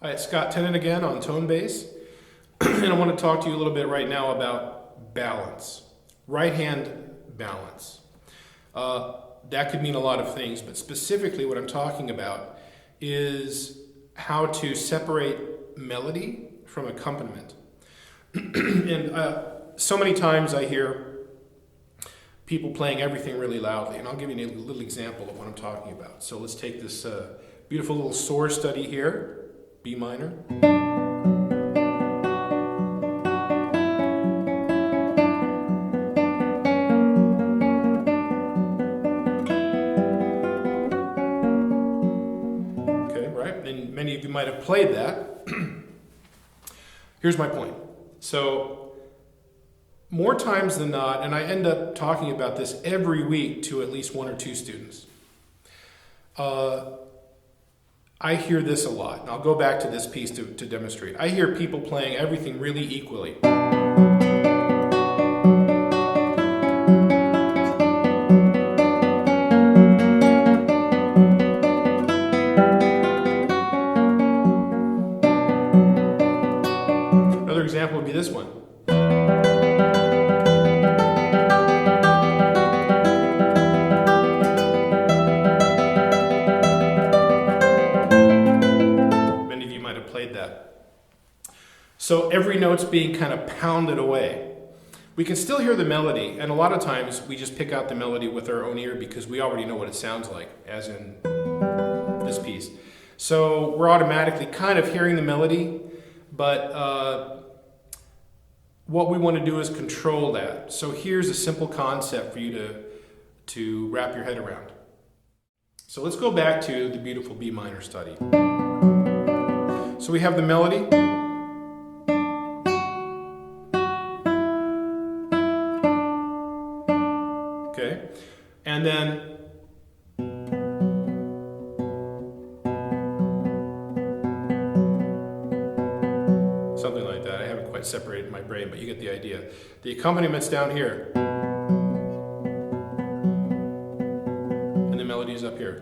Hi, it's Scott Tennant again on Tone Bass, and I want to talk to you a little bit right now about balance, right hand balance. That could mean a lot of things, but specifically what I'm talking about is how to separate melody from accompaniment. And so many times I hear people playing everything really loudly, and I'll give you a little example of what I'm talking about. So let's take this beautiful little soar study here. B minor. Okay, right? And many of you might have played that. Here's my point. So, more times than not, and I end up talking about this every week to at least one or two students, I hear this a lot, and I'll go back to this piece to demonstrate. I hear people playing everything really equally. Another example would be this one. So every note's being kind of pounded away. We can still hear the melody, and a lot of times we just pick out the melody with our own ear because we already know what it sounds like, as in this piece. So we're automatically kind of hearing the melody, but what we want to do is control that. So here's a simple concept for you to wrap your head around. So let's go back to the beautiful B minor study. So we have the melody. Okay, and then something like that. I haven't quite separated my brain, but you get the idea. The accompaniment down here, and the melody is up here.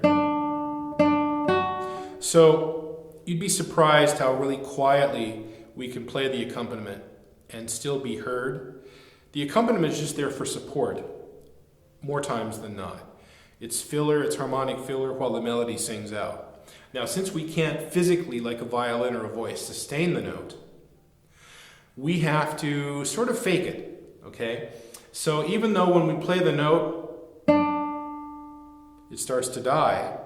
So you'd be surprised how really quietly we can play the accompaniment and still be heard. The accompaniment is just there for support. More times than not. It's filler, it's harmonic filler while the melody sings out. Now, since we can't physically, like a violin or a voice, sustain the note, we have to sort of fake it, okay? So even though when we play the note, it starts to die,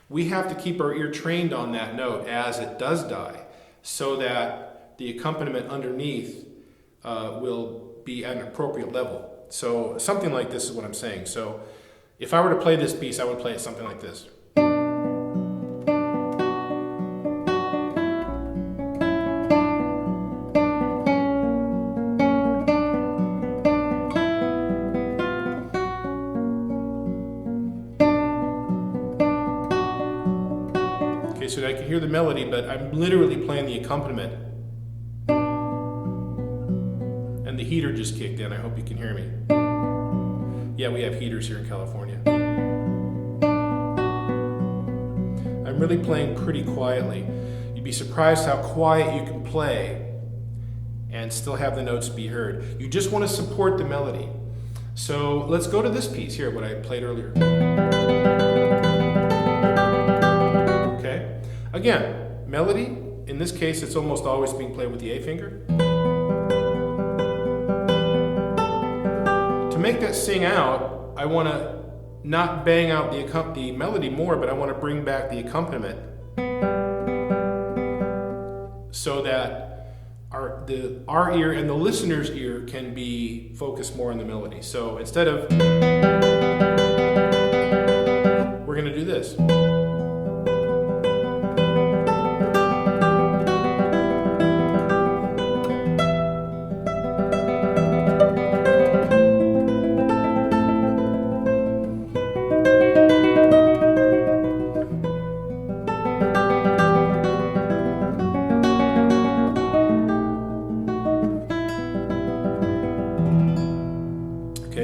we have to keep our ear trained on that note as it does die, so that the accompaniment underneath will be at an appropriate level. So something like this is what I'm saying. So if I were to play this piece, I would play it something like this. Okay, so I can hear the melody, but I'm literally playing the accompaniment. And the heater just kicked in. I hope you can hear me. Yeah, we have heaters here in California. I'm really playing pretty quietly. You'd be surprised how quiet you can play and still have the notes be heard. You just want to support the melody. So let's go to this piece here, what I played earlier. Okay? Again, melody, in this case, it's almost always being played with the A finger. To make that sing out, I want to not bang out the melody more, but I want to bring back the accompaniment so that our ear and the listener's ear can be focused more on the melody. So instead of, we're going to do this.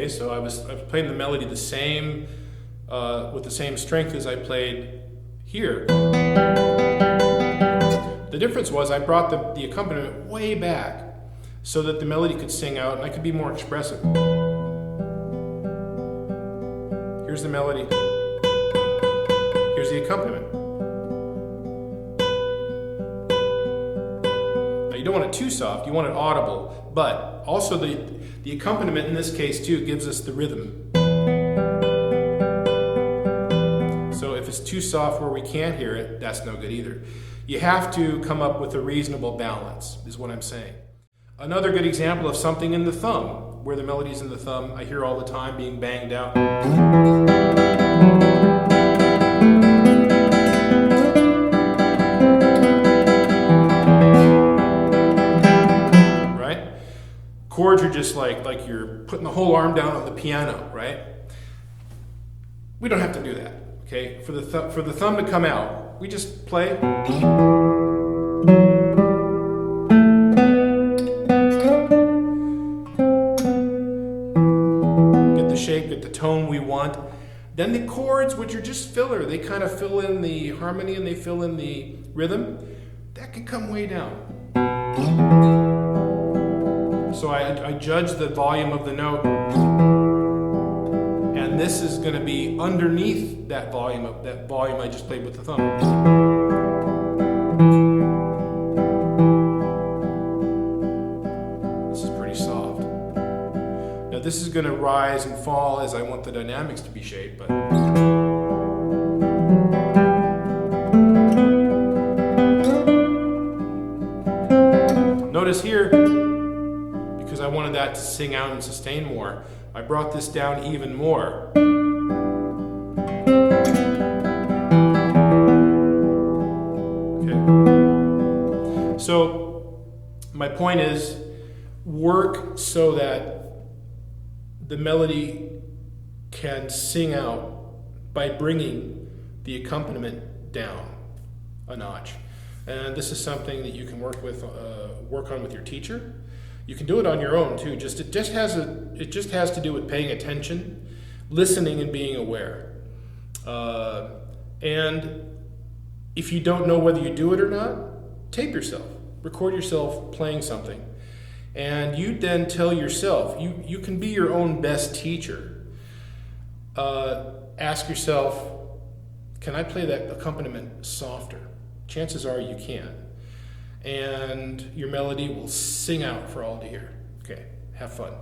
So I was playing the melody the same, with the same strength as I played here. The The difference was I brought the accompaniment way back so that the melody could sing out and I could be more expressive. Here's the melody. Here's the accompaniment. Now you don't want it too soft, you want it audible, but also the accompaniment in this case too gives us the rhythm. So if it's too soft where we can't hear it, that's no good either. You have to come up with a reasonable balance, is what I'm saying. Another good example of something in the thumb, where the melody's in the thumb, I hear all the time being banged out. Right? Chords are just like you're putting the whole arm down on the piano, right? We don't have to do that, okay? For the thumb to come out, we just play. Get the shape, get the tone we want. Then the chords, which are just filler, they kind of fill in the harmony and they fill in the rhythm, that can come way down. So I judge the volume of the note, and this is going to be underneath that volume I just played with the thumb. This is pretty soft. Now this is going to rise and fall as I want the dynamics to be shaped, but notice here, because I wanted that to sing out and sustain more, I brought this down even more. Okay. So my point is, work so that the melody can sing out by bringing the accompaniment down a notch. And this is something that you can work on with your teacher. You can do it on your own too. It just has to do with paying attention, listening, and being aware. And if you don't know whether you do it or not, tape yourself, record yourself playing something, and you then tell yourself. You can be your own best teacher. Ask yourself, can I play that accompaniment softer? Chances are you can. And your melody will sing out for all to hear. Okay, have fun.